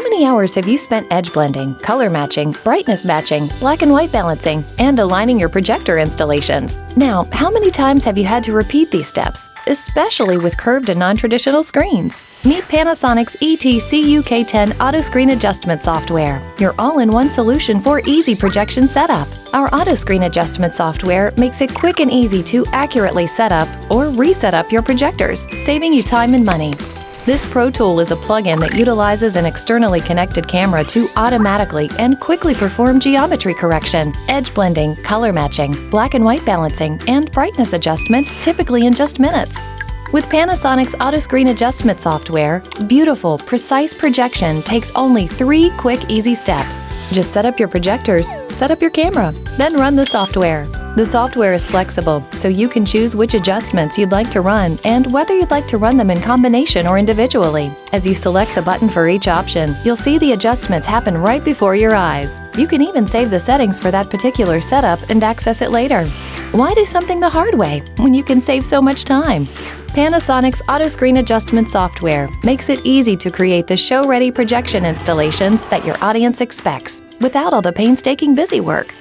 many hours have you spent edge blending, color matching, brightness matching, black and white balancing, and aligning your projector installations? Now, how many times have you had to repeat these steps, especially with curved and non-traditional screens? Meet Panasonic's ET-CUK10 auto screen adjustment software, your all-in-one solution for easy projection setup. Our auto screen adjustment software makes it quick and easy to accurately set up or reset up your projectors, saving you time and money. This Pro Tool is a plugin that utilizes an externally connected camera to automatically and quickly perform geometry correction, edge blending, color matching, black and white balancing, and brightness adjustment, typically in just minutes. With Panasonic's auto screen adjustment software, beautiful, precise projection takes only 3 quick, easy steps. Just set up your projectors, set up your camera, then run the software. The software is flexible, so you can choose which adjustments you'd like to run and whether you'd like to run them in combination or individually. As you select the button for each option, you'll see the adjustments happen right before your eyes. You can even save the settings for that particular setup and access it later. Why do something the hard way when you can save so much time? Panasonic's auto screen adjustment software makes it easy to create the show-ready projection installations that your audience expects, without all the painstaking busy work.